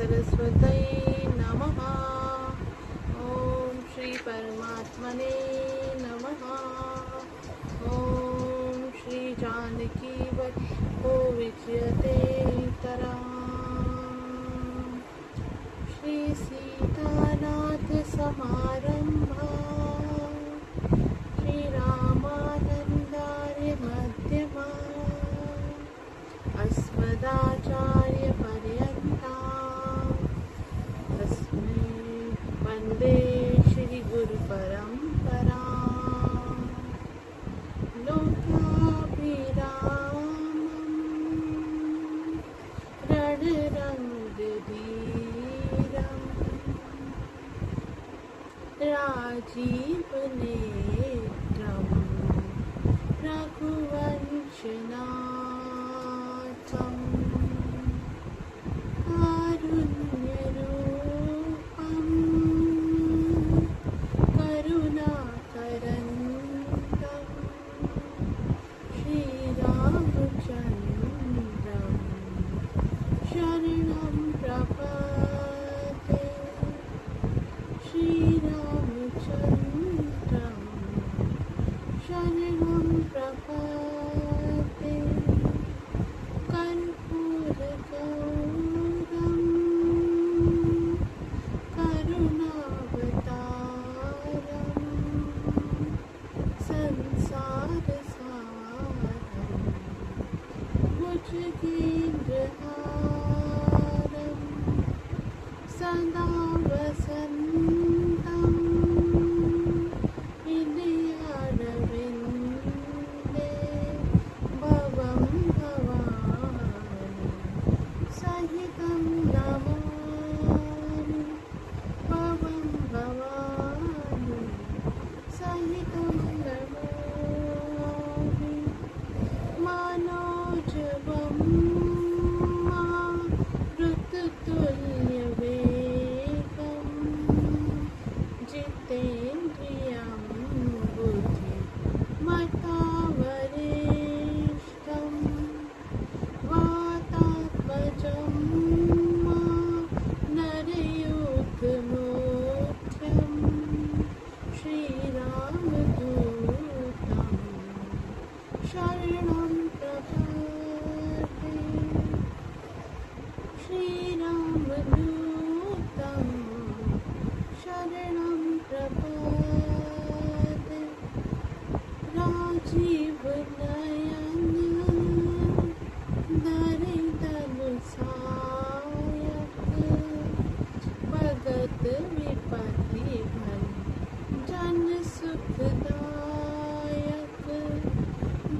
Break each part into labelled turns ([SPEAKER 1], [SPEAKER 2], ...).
[SPEAKER 1] सरस्वत्यै नमः। ॐ श्री परमात्मने नमः। ॐ श्री जानकी वल्लभो विजयते तराम्। श्री सीतानाथ समारंभा श्री रामानंदार्य मध्यमा अस्मदाचार्य पर्यन्ता तस्मै वन्दे श्री गुरु परंपरा। लोकाभिरामं रणरङ्गधीरं राजीवनेत्रं रघुवंशनाथं कारुण्यरूपं करुणाकरन्दं श्रीरामचन्द्रं शरणं प्रपद्ये। श्रीरामचन्द्रं शरणं प्रपद्ये। कर्पूरगौरं करुणावतारं संसारसारं भुजगेन्द्रहारं सदा वसन्तं हृदयारविन्दे भवं भवानि सहितं नमामि। भवं भवानि सहितं नमामि। मनोजवं मारुततुल्यवेगं जितेन्द्रियं बुद्धिमतावरिष्ठं वातात्मजं नरयूथमुख्यं श्रीरामदूतं शरणं प्रपद्ये। श्रीरामदूतं शरणं प्रपद्ये। राजीवनयन दरिद्रनुसायक भगत विपत्ति भय जन सुखदायक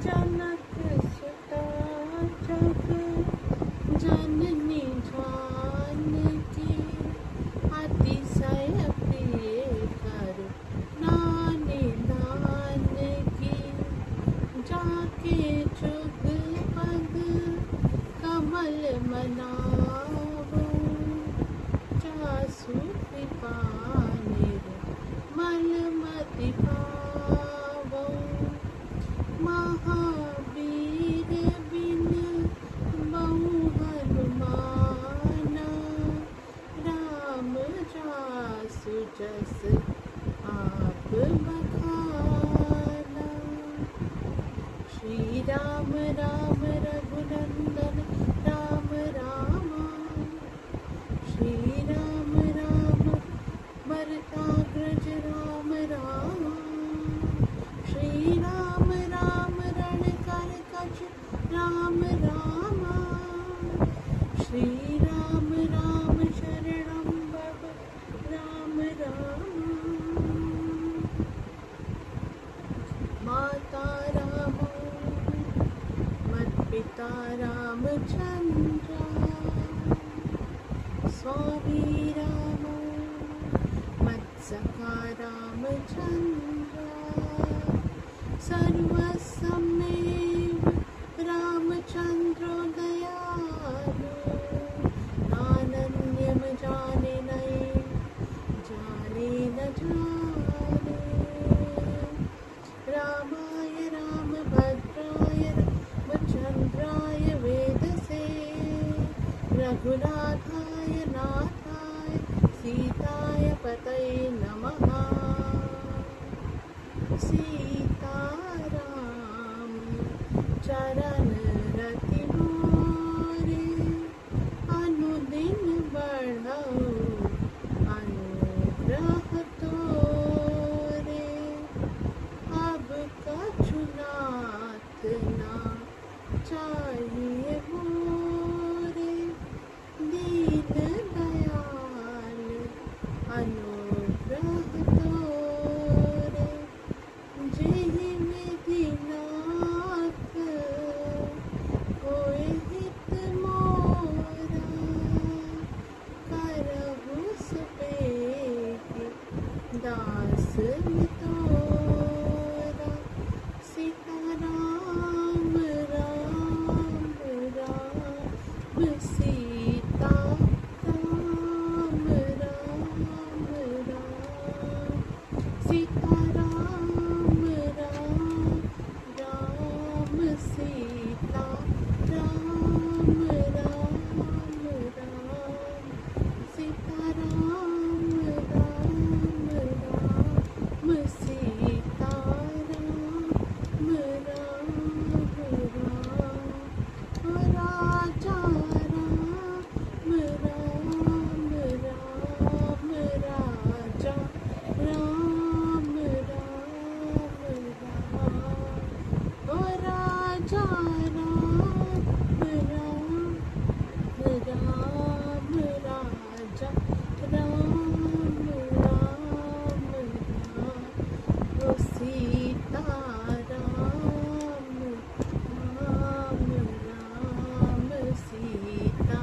[SPEAKER 1] जनक सुता जग जननी जानकी अतिशय प्रिय करुणानिधान की। जाके जुग पद कमल मनावो जासु कृपा निर्मल मति पावो। महावीर बिन बहु हनुमाना राम जासु जस आप बखाना। श्री राम राम रघुनंदन राम राम श्री राम राम भरताग्रज राम राम श्री राम राम रणकर कच राम राम श्री राम राम शरणं भव राम राम। माता रामो मत्पिता रामचन्द्र स्वामी रामो मत्सखा रामचन्द्र सर्वसम्मेव रामचन्द्रो दयालु नानन्यं जाने नहि जाने न जाने। रामाय रामभद्राय रामचन्द्राय वेदसे रघुनाथाय नाथाय सीताय पतये नमः। सीताराम चरण रति मोरे, अनुदिन बढ़ऊ अनुग्रह तोरे। अब कछु नाथ ना चाहिए मोरे, दीन दयाल अनुग्रह तोरे। जेहि विधि नाथ होए हित मोरा, करहु सुपेति दास तोरा। सीताराम राम राम सीता राम राम राम। सीताराम राम राम सीता राम राम राम। सीताराम राम राम सीता राम राम राम। राजा राम राम राम राजा राम राम राम। ओ राजा राम राम राम राजा राम राम राम। ओ सीता राम राम राम सीता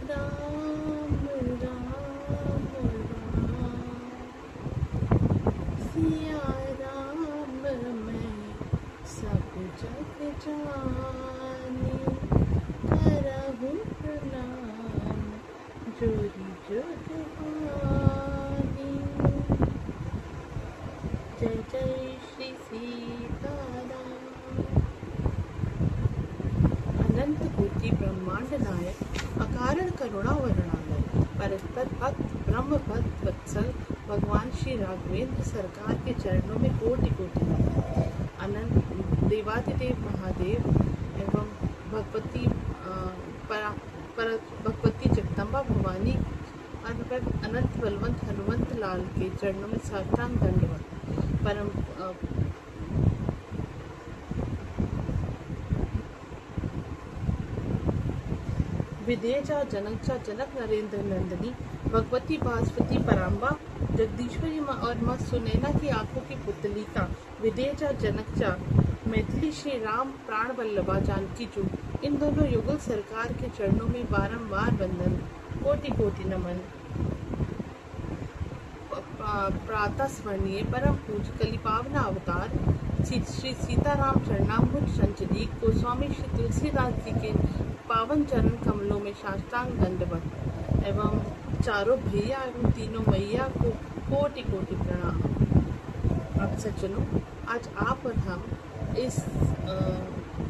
[SPEAKER 1] राम राम राम। सिया राम मैं सब जग जानी, करहु प्रणाम जोरी जोगवानी। जय जय श्री सीताराम। अनंत कोटि ब्रह्मांड नायक, अकारण करुणा वर्णालय, परस्पर भक्त ब्रह्म भक्त वत्सल भगवान श्री राघवेंद्र सरकार के चरणों में कोटि कोटि नमन। अनंत देवादिदेव महादेव एवं भगवती भगवती जगदम्बा भवानी अनंत बलवंत हनुमंत लाल के चरणों में साष्टांग दंडवत। परम विदेजा जनकचा जनक नरेंद्र नंदिनी, भगवती बासवती पराम्बा जगदीश्वरी माँ और माँ सुनैना की आंखों की पुतलिका विदेजा जनकचा, मैथिली श्री राम प्राण वल्लभा जानकी जू। इन दोनों युगल सरकार के चरणों में बारंबार वंदन, कोटि कोटि नमन। प्रातः स्मरणीय परम पूज्य कलिपावना अवतार श्री सीताराम चरणामृत संचदी गोस्वामी श्री तुलसीदास जी के पावन चरण कमलों में साष्टांग दंडवत एवं चारों भैया एवं तीनों मैया को कोटि कोटि प्रणाम। अब सज्जनों, आज आप और हम इस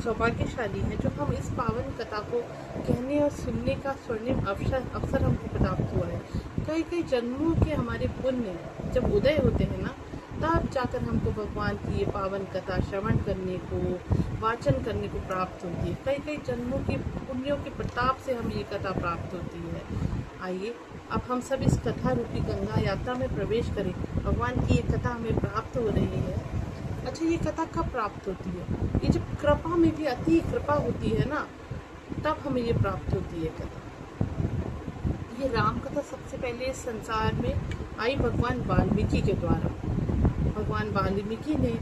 [SPEAKER 1] सौभाग्यशाली हैं जो हम इस पावन कथा को कहने और सुनने का स्वर्णिम अवसर हमको प्राप्त हुआ है। कई कई जन्मों के हमारे पुण्य जब उदय होते हैं ना, तब जाकर हमको भगवान की ये पावन कथा श्रवण करने को, वाचन करने को प्राप्त होती है। कई कई जन्मों के पुण्यों के प्रताप से हमें ये कथा प्राप्त होती है। आइए अब हम सब इस कथा रूपी गंगा यात्रा में प्रवेश करें। भगवान की ये कथा हमें प्राप्त हो रही है। अच्छा, ये कथा कब प्राप्त होती है? ये जब कृपा में भी अति कृपा होती है ना, तब हमें ये प्राप्त होती है कथा। ये राम कथा सबसे पहले इस संसार में आई भगवान वाल्मीकि के द्वारा। भगवान वाल्मीकि ने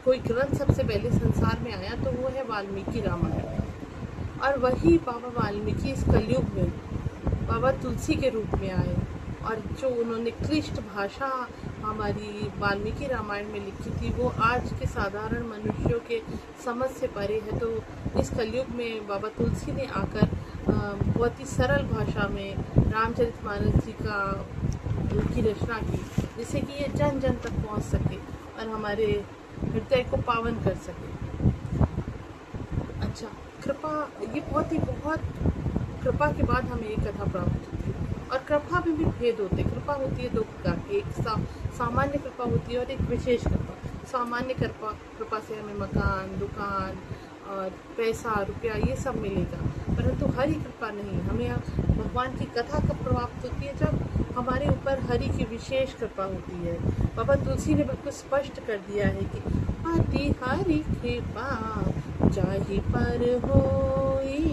[SPEAKER 1] कोई ग्रंथ सबसे पहले संसार में आया तो वो है वाल्मीकि रामायण। और वही बाबा वाल्मीकि इस कलयुग में बाबा तुलसी के रूप में आए और जो उन्होंने क्लिष्ट भाषा हमारी वाल्मीकि रामायण में लिखी थी वो आज के साधारण मनुष्यों के समझ से परे है। तो इस कलयुग में बाबा तुलसी ने आकर बहुत ही सरल भाषा में रामचरितमानस जी की रचना की, जिससे कि ये जन जन तक पहुंच सके और हमारे हृदय को पावन कर सके। अच्छा, कृपा ये बहुत कृपा के बाद हमें ये कथा प्राप्त होती है। और कृपा में भी भेद होते हैं। कृपा होती है दो प्रकार की, एक सामान्य कृपा होती है और एक विशेष कृपा। सामान्य कृपा से हमें मकान, दुकान और पैसा, रुपया ये सब मिलेगा, परंतु हरि कृपा नहीं। हमें भगवान की कथा कब प्राप्त होती है? जब हमारे ऊपर हरि की विशेष कृपा होती है। बाबा तुलसी ने बिल्कुल स्पष्ट कर दिया है कि अति हरि कृपा जाहि पर होई,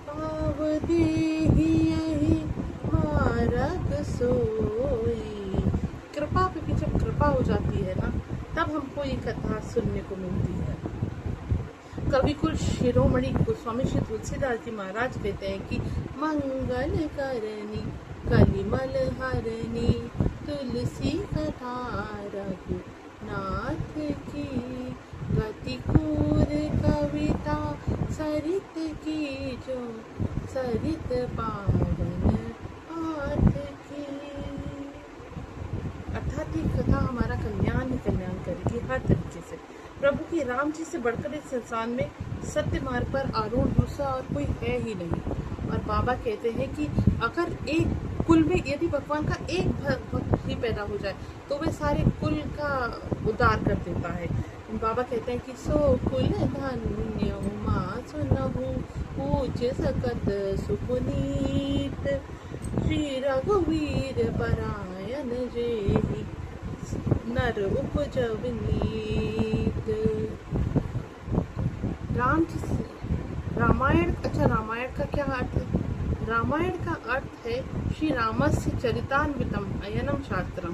[SPEAKER 1] पाव देहि यहि मारग सोई। कृपा पे भी जब कृपा हो जाती है ना, तब हमको ये कथा सुनने को मिलती है। कवि कुल शिरोमणि गोस्वामी श्री तुलसीदास जी महाराज कहते हैं कि मंगल करनी कलिमल हरनी, तुलसी कथा रघुनाथ की, गति कूर कविता सरित की, जो सरित पावन आठ की। अर्थात ये कथा हमारा कल्याण ही कल्याण करेगी हर तरीके से। प्रभु की राम जी से बढ़कर इस संसार में सत्य मार्ग पर आरूढ़ दूसरा और कोई है ही नहीं। और बाबा कहते हैं कि अगर एक कुल में यदि भगवान का एक भक्त ही पैदा हो जाए तो वह सारे कुल का उद्धार कर देता है। बाबा कहते हैं कि सो कुल धन्य माँ सुनहु पूज सकत सुपुनीत, श्री रघुवीर परायण जेहि नर उपजव नीत। रामायण, अच्छा रामायण का क्या अर्थ है? रामायण का अर्थ है श्री रामस्य चरितान्वितम अयनम शास्त्रम।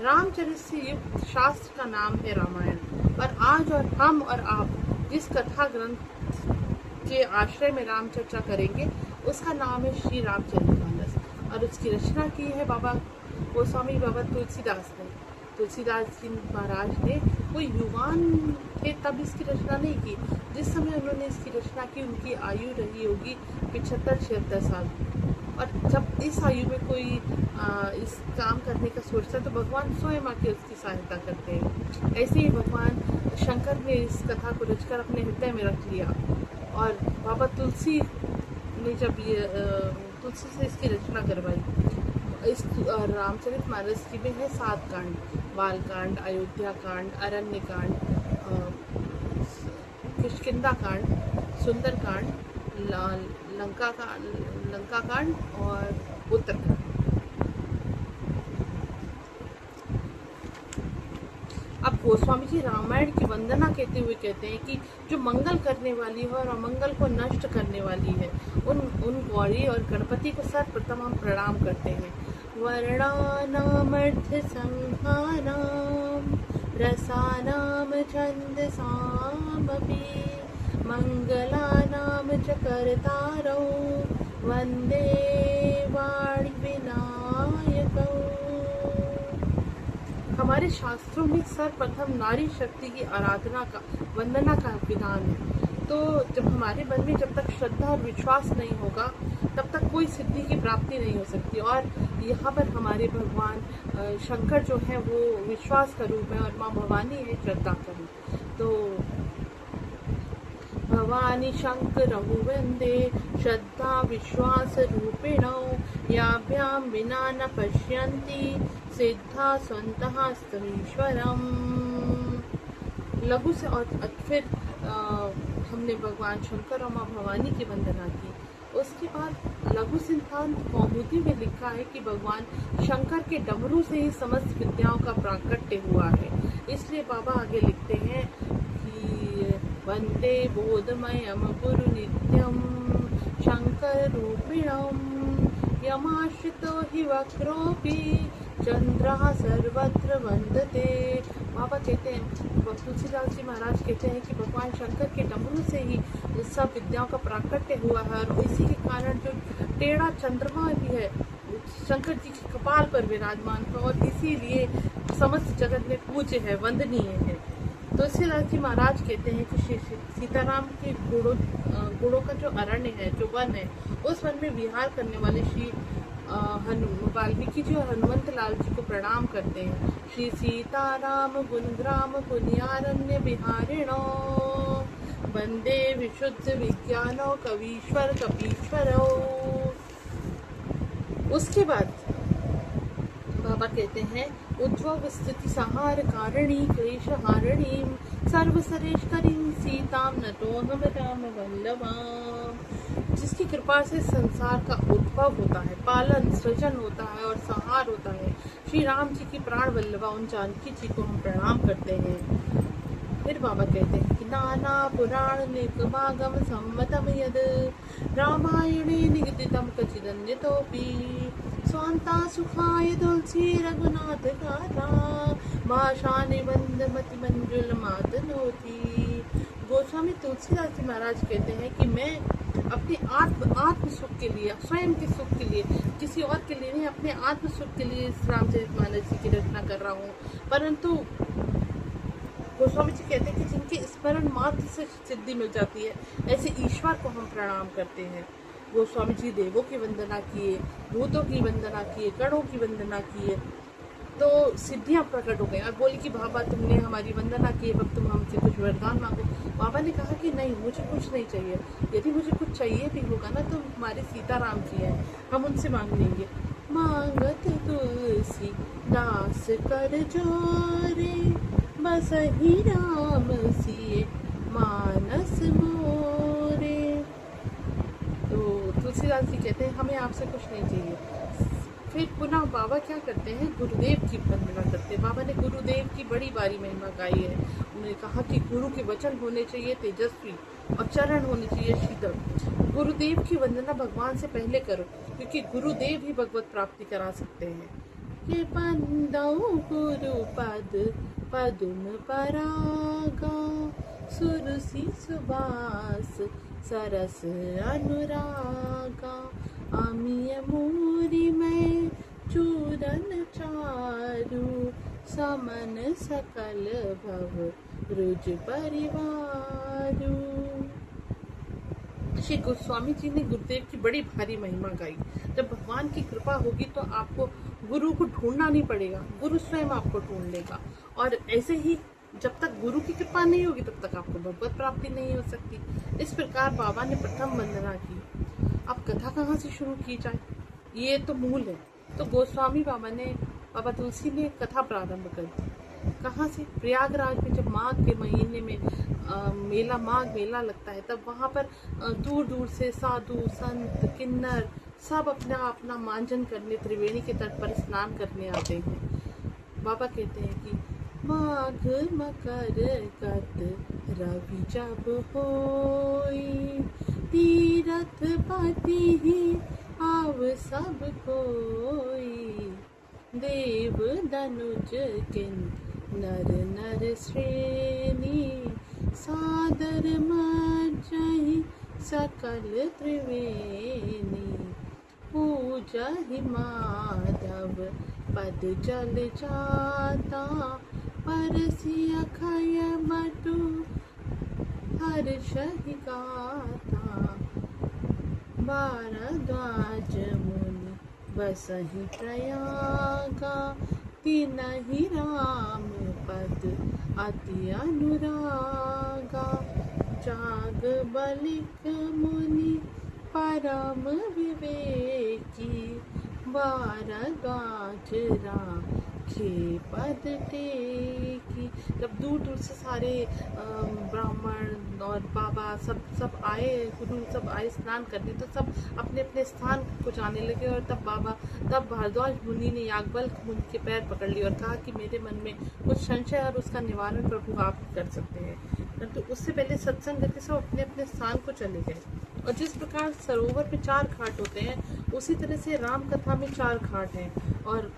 [SPEAKER 1] रामचरित से युक्त शास्त्र का नाम है रामायण। और आज और हम और आप जिस कथा ग्रंथ के आश्रय में राम चर्चा करेंगे उसका नाम है श्री रामचरितमानस। और उसकी रचना की है बाबा गोस्वामी बाबा तुलसीदास ने। तुलसीदास जी महाराज ने वो युवान थे तब इसकी रचना नहीं की। जिस समय उन्होंने इसकी रचना की उनकी आयु रही होगी 75-76 साल। और जब इस आयु में कोई इस काम करने का सोचता है तो भगवान स्वयं आके उसकी सहायता करते हैं। ऐसे ही भगवान शंकर ने इस कथा को रचकर अपने हृदय में रख लिया। और बाबा तुलसी ने जब ये तुलसी से इसकी रचना करवाई। इस रामचरितमानस की में है 7 कांड, बालकांड, अयोध्या कांड, अरण्य कांड, किष्किंधा कांड, सुंदर कांड, लंका कांड और उत्तरकांड। अब गोस्वामी जी रामायण की वंदना कहते हुए कहते हैं कि जो मंगल करने वाली है और अमंगल को नष्ट करने वाली है उन गौरी और गणपति को सर्वप्रथम हम प्रणाम करते हैं। वर्णानामर्थ संहानाम रसानाम छन्दसामपि, मंगलानाम च कर्तारौ वंदे वाणी विनायकौ। हमारे शास्त्रों में सर्वप्रथम नारी शक्ति की आराधना का, वंदना का विधान है। तो जब हमारे मन में जब तक श्रद्धा और विश्वास नहीं होगा तब तक कोई सिद्धि की प्राप्ति नहीं हो सकती। और यहाँ पर हमारे भगवान शंकर जो है वो विश्वास का रूप है और माँ भवानी है श्रद्धा का रूप। तो भवानी शंकरौ वंदे श्रद्धा विश्वास रूपिणौ, याभ्यां विना न पश्यन्ति सिद्धा स्वन्तः स्तमीश्वरम्। लघु से और फिर हमने भगवान शंकर और माँ भवानी की वंदना की। उसके बाद लघु सिद्धांत कौमुदी में लिखा है कि भगवान शंकर के डमरू से ही समस्त विद्याओं का प्राकट्य हुआ है। इसलिए बाबा आगे लिखते हैं कि वंदे बोधमयम गुरु नित्यम शंकर रूपिणम, यमाश्रितो हि वक्रोऽपि चंद्रः सर्वत्र वंदते। बाबा कहते हैं, तुलसीदास जी महाराज कहते हैं कि भगवान शंकर के डमरू से ही सब विद्याओं का प्राकट्य हुआ है। और इसी के कारण जो टेढ़ा चंद्रमा भी है शंकर जी के कपाल पर विराजमान है और इसीलिए समस्त जगत में पूज्य है, वंदनीय है। तुलसीदास जी महाराज कहते हैं कि सीताराम के गुणों का जो अरण्य है, जो वन है, उस वन में विहार करने वाले श्री वाल्मीकि जी और हनुमंत लाल जी को प्रणाम करते हैं। श्री सीताराम गुणग्राम पुण्यारण्य विहारिणो, वंदे विशुद्ध विज्ञानो कवीश्वर कपीश्वरो। उसके बाद बाबा कहते हैं उद्भव स्थिति संहार कारिणी क्लेश हारिणी सर्वसरेश्वरी सीताम नतोहम राम वल्लभा। जिसकी कृपा से संसार का उद्भव होता है, पालन सृजन होता है और संहार होता है, श्री राम जी की प्राण वल्लभा उन जानकी जी को हम प्रणाम करते हैं। फिर बाबा कहते हैं कि नाना पुराण निगमागम सम्मतम यद रामायणे निगदितम कचिदन्यतोपि स्वान्ता सुखाय तुलसी रघुनाथ गाथा भाषा निबंध मति मंजुल मातनोति। गोस्वामी तुलसीदास जी महाराज कहते हैं कि मैं अपने आत्म सुख के लिए, स्वयं के सुख के लिए, किसी और के लिए नहीं, अपने आत्म सुख के लिए इस रामचरितमानस जी की रचना कर रहा हूँ। परंतु गोस्वामी जी कहते हैं कि जिनके स्मरण मात्र से सिद्धि मिल जाती है, ऐसे ईश्वर को हम प्रणाम करते हैं। गोस्वामी जी देवों की वंदना किए, भूतों की वंदना किए, गणों की वंदना किए, तो सिद्धियां प्रकट हो गई। और बोली कि बाबा तुमने हमारी वंदना की, अब तुम हमसे कुछ वरदान मांगो। बाबा ने कहा कि नहीं, मुझे कुछ नहीं चाहिए। यदि मुझे कुछ चाहिए भी होगा ना, तो हमारे सीताराम जी हैं, हम उनसे मांग लेंगे। मांगत तुलसी दास कर जोरे बस ही राम सिए मानस मोरे। तो तुलसीदास जी कहते हैं हमें आपसे कुछ नहीं चाहिए। फिर पुनः बाबा क्या करते हैं, गुरुदेव की वंदना करते हैं। बाबा ने गुरुदेव की बड़ी बारी महिमा गाई है। उन्होंने कहा कि गुरु के वचन होने चाहिए तेजस्वी और चरण होने चाहिए शीतल। गुरुदेव की वंदना भगवान से पहले करो, क्योंकि गुरुदेव ही भगवत प्राप्ति करा सकते हैं। ये बंदौ गुरु पद पदुम परागा सुरसी सुबास सरस अनुरागा अमीय मूरी में चूरन चारु समन सकल भव रुज परिवारु। श्री गोस्वामी जी ने गुरुदेव की बड़ी भारी महिमा गाई। जब भगवान की कृपा होगी तो आपको गुरु को ढूंढना नहीं पड़ेगा, गुरु स्वयं आपको ढूंढ लेगा। और ऐसे ही जब तक गुरु की कृपा नहीं होगी तब तक आपको भगवत प्राप्ति नहीं हो सकती। इस प्रकार बाबा ने प्रथम वंदना की। अब कथा कहाँ से शुरू की जाए, ये तो मूल है। तो गोस्वामी बाबा तुलसी ने कथा प्रारंभ कर दी। कहाँ से? प्रयागराज में जब माघ के महीने में माघ मेला लगता है, तब वहाँ पर दूर दूर से साधु संत किन्नर सब अपना अपना मांजन करने त्रिवेणी के तट पर स्नान करने आते हैं। बाबा कहते हैं कि माघ मकर गत रवि जब होई तीरथ पति ही आव सब कोई देव दनुज किन नर नर श्रेणी सादर मजहि सकल त्रिवेणी पूजा ही माधव पद जल जाता परसी अखय बटु हर्ष ही गाता भारद्वाज मुनि बसहि प्रयागा तिनहि राम पद अति अनुरागा जाग बलिक मुनि परम विवेकी भारद्वाज राखे पद टेकी। जब दूर दूर से सारे ब्राह्मण और बाबा सब आए, गुरु सब आए स्नान करने, तो सब अपने अपने स्थान को जाने लगे। और तब भारद्वाज मुनि ने याज्ञवल्क्य मुनि के पैर पकड़ लिए और कहा कि मेरे मन में कुछ संशय और उसका निवारण प्रभु आप कर सकते हैं। परंतु उससे पहले सत्संग करके सब अपने अपने स्थान को चले गए। और जिस प्रकार सरोवर में 4 घाट होते हैं, उसी तरह से राम कथा में 4 घाट हैं और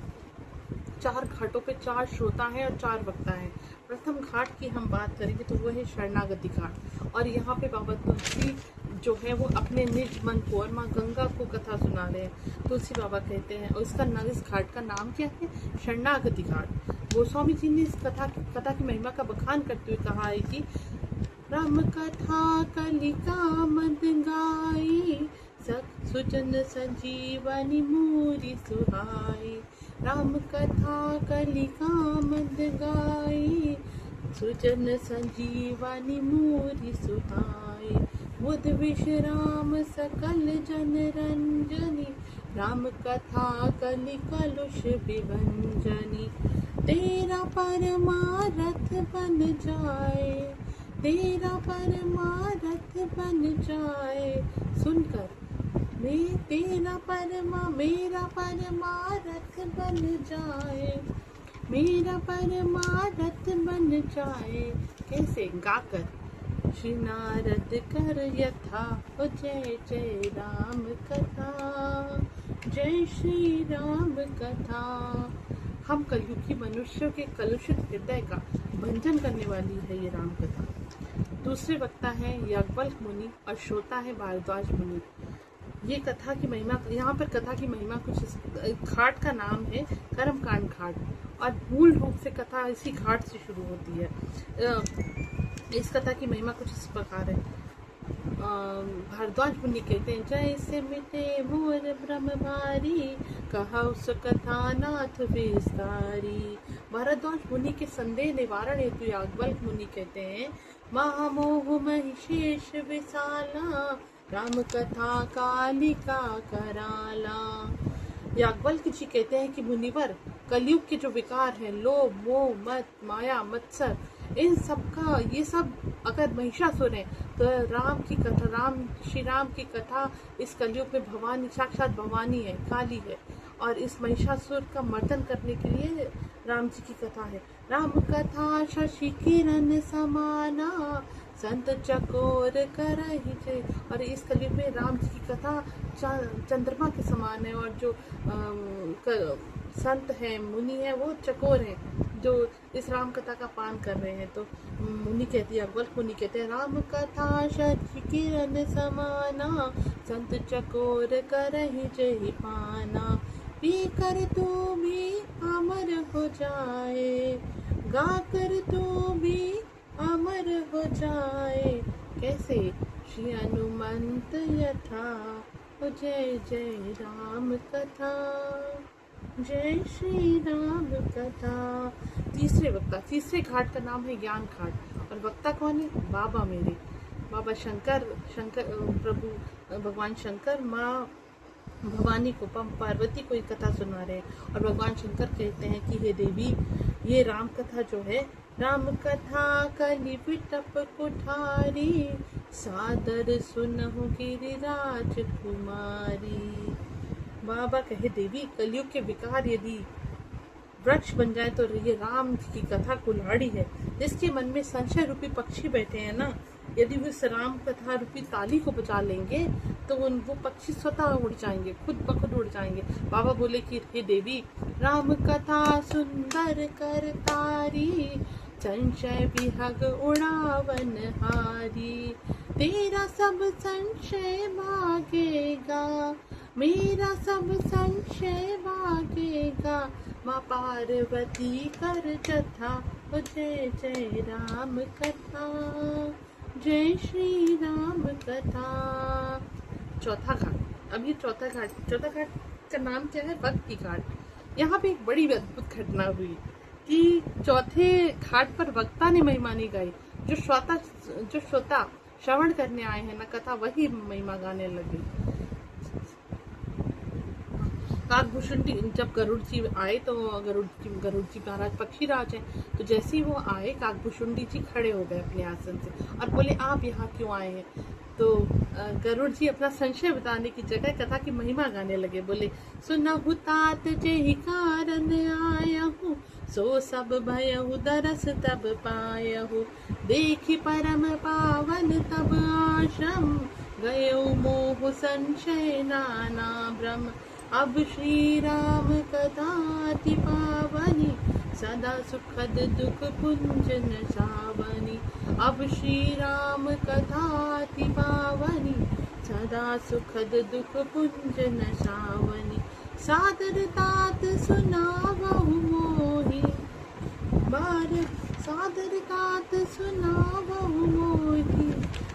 [SPEAKER 1] 4 घाटों पे 4 श्रोता हैं और 4 वक्ता हैं। प्रथम घाट की हम बात करेंगे तो वो है शरणागति घाट। और यहाँ पे बाबा तुलसी जो है वो अपने निज मन को और माँ गंगा को कथा सुना रहे हैं। तुलसी बाबा कहते हैं, और इस घाट का नाम क्या है? शरणागति घाट। गोस्वामी जी ने इस कथा की महिमा का बखान करते हुए कहा है कि राम कथा कलिका मद गाई सुजन संजीवनी मूरी सुहाई। राम कथा कलिका मद गाई सुजन संजीवनी मूरि सुहाए, बुध विश्राम सकल जन रंजनी, राम कथा कलि कलुष विभंजनी। तेरा परमारथ बन जाए, तेरा परमारथ बन जाए, सुनकर मेरा परमारथ बन जाए, मेरा परमारथ बन जाए। कैसे? गाकर श्री नारद कर यथा, ओ जय जय राम कथा, जय श्री राम कथा। हम कलयुगी मनुष्यों के कलुषित हृदय का भंजन करने वाली है ये राम कथा। दूसरे वक्ता है याज्ञवल्क्य मुनि और श्रोता है भारद्वाज मुनि। ये कथा की महिमा, यहाँ पर कथा की महिमा कुछ इस घाट का नाम है कर्मकांड घाट, और मूल रूप से कथा इसी घाट से शुरू होती है। इस कथा की महिमा कुछ इस प्रकार है। भारद्वाज मुनि कहते हैं, जैसे मिटे मोर ब्रह्म भारी, कहा उस कथा नाथ विस्तारी। भारद्वाज मुनि के संदेह निवारण हेतु याज्ञवल्क्य मुनि कहते हैं, महामोह महिषेष विशाला, राम कथा कालिका कराला। याज्ञवल्क्य जी कहते हैं कि मुनिवर, कलयुग के जो विकार हैं, लोभ मोह मत माया मत्सर, इन सब का, ये सब अगर महिषासुर है तो राम की कथा, श्री राम की कथा इस कलयुग में भवानी, साक्षात भवानी है, काली है, और इस महिषासुर का मर्दन करने के लिए राम जी की कथा है। राम कथा शशि किरण समाना, संत चकोर करहि जय। और इस कलयुग में राम जी की कथा चंद्रमा के समान है, और जो संत हैं, मुनि हैं, वो चकोर हैं जो इस राम कथा का पान कर रहे हैं। तो मुनि कहती है, याज्ञवल्क्य मुनि कहते हैं, राम कथा शशि किरण समाना, संत चकोर करहि जय पाना। पी कर तू भी अमर हो जाए, गा कर तू भी अमर हो जाए। कैसे? श्री हनुमंत यथा, जय जय राम कथा, जय श्री राम कथा। तीसरे वक्ता, तीसरे घाट का नाम है ज्ञान घाट, और वक्ता कौन है? बाबा मेरे, बाबा शंकर प्रभु भगवान शंकर माँ भवानी को, पार्वती को ये कथा सुना रहे हैं। और भगवान शंकर कहते हैं कि हे देवी, ये राम कथा जो है, राम कथा कलि विटप कुठारी, सादर सुनहु गिरिराज कुमारी। बाबा कहे, देवी, कलयुग के विकार यदि वृक्ष बन जाए तो ये राम की कथा कुल्हाड़ी है, जिसके मन में संशय रूपी पक्षी बैठे हैं ना, यदि वो इस राम कथा रूपी ताली को बचा लेंगे तो वो पक्षी स्वतः उड़ जाएंगे, खुद ब खुद उड़ जाएंगे। बाबा बोले कि हे देवी, राम कथा सुंदर कर तारी, संशय विहग उड़ावन हारी। तेरा सब संशय भागेगा, मेरा सब संशय भागेगा, माँ पार्वती कर जथा, जय जय राम कथा, जय श्री राम कथा। चौथा घाट, अब ये चौथा घाट का नाम क्या है? भक्ति घाट। यहाँ पे एक बड़ी अद्भुत घटना हुई कि चौथे घाट पर वक्ता ने महिमा नहीं गाई, जो श्रोता श्रवण करने आए हैं ना कथा, वही महिमा गाने लगे। काकभूषुंडी, जब गरुड़ जी आए तो गरुड़ जी महाराज पक्षीराज हैं, तो जैसे ही वो आए काकभूषुंडी जी खड़े हो गए अपने आसन से और बोले, आप यहाँ क्यों आए हैं? तो गरुड़ जी अपना संशय बताने की जगह कथा की महिमा गाने लगे। बोले, सुनहु तात जेहि कारण आयहु, सो सब भयहु दरस तब पायहु, देखि परम पावन तब आश्रम, गयो मोह संशय नाना भ्रम। अब श्री राम कथा अति पावनी, सदा सुखद दुख पुंजन सावनी। अब श्री राम कथा अति पावनी, सदा सुखद दुख पुंजन सावनी। सादर तात सुनावहु मोहि, सादर तात सुनावहु मोहि,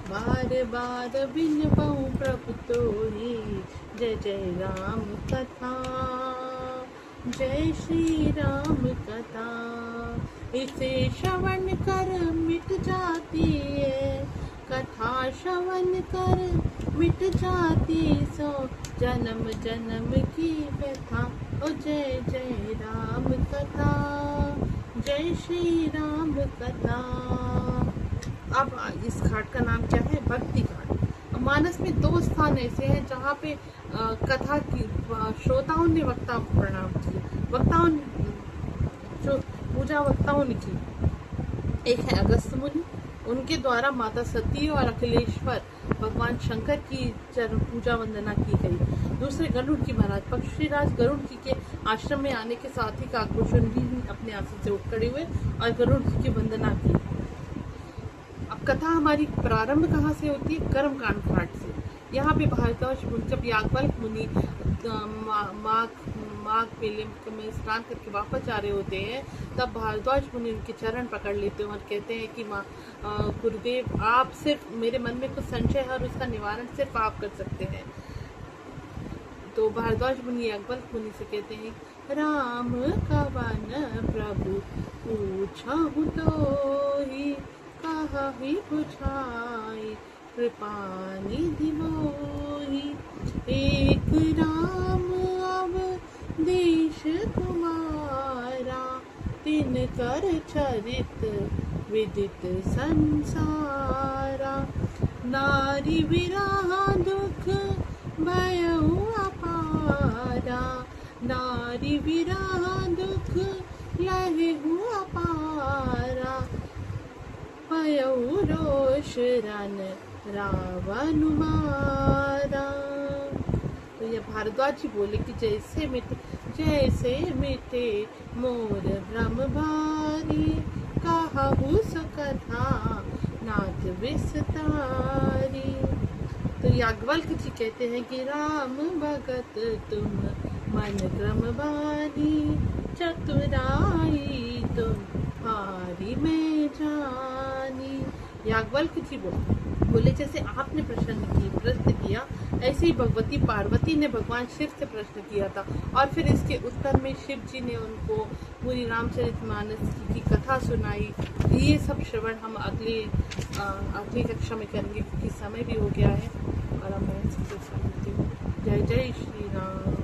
[SPEAKER 1] बार बार बिनबहु प्रभु तोहि, जय जय राम कथा, जय श्री राम कथा। इसे श्रवण कर मिट जाती है, कथा श्रवण कर मिट जाती, सो जन्म जन्म की व्यथा। ओ जय जय राम कथा, जय श्री राम कथा। अब इस घाट का नाम क्या है? भक्ति घाट। मानस में 2 स्थान ऐसे हैं जहाँ पे कथा की श्रोताओं ने वक्ता प्रणाम किए, वक्ताओं जो पूजा वक्ताओं ने की। एक है अगस्त मुनि, उनके द्वारा माता सती और अखिलेश्वर भगवान शंकर की चरण पूजा वंदना की गई। दूसरे गरुड़ की महाराज पक्षीराज गरुड़ जी के आश्रम में आने के साथ ही काकभूषण जी अपने आसन से उठ खड़े हुए और गरुड़ जी की वंदना की। अब कथा हमारी प्रारंभ कहाँ से होती है? कर्मकांड घाट से। यहाँ पे भारद्वाज मुनि जब याज्ञवल्क्य मुनि माघ मेले में स्नान करके वापस जा रहे होते हैं, तब भारद्वाज मुनि उनके चरण पकड़ लेते हैं और कहते हैं कि गुरुदेव, आप सिर्फ मेरे मन में कुछ संशय है और उसका निवारण सिर्फ आप कर सकते हैं। तो भारद्वाज मुनि याज्ञवल्क्य मुनि से कहते हैं, राम का वन प्रभु पूछहु तो ही, कहा ही बुझाई कृपा निधि मोहि। एक राम अवधेश तुम्हारा, तिन कर चरित विदित संसारा। नारी विरह दुख भयउ अपारा, नारी विरह दुख लहु अपारा। भयउ रोष रन रावण मारा। तो ये भारद्वाज जी बोले कि जैसे मिटे मोर भ्रम भारी, कहु सो कथा नाथ विस्तारी। तो याज्ञवल्क्य जी कहते हैं कि राम भगत तुम मन क्रम बानी, चतुराई तुम हारी में जानी। याज्ञवल्क्य जी बोले जैसे आपने प्रश्न किया, ऐसे ही भगवती पार्वती ने भगवान शिव से प्रश्न किया था और फिर इसके उत्तर में शिव जी ने उनको पूरी रामचरितमानस की कथा सुनाई। ये सब श्रवण हम अगली कक्षा में करेंगे क्योंकि समय भी हो गया है। और अब मैं सबसे हूँ। जय जय श्री राम।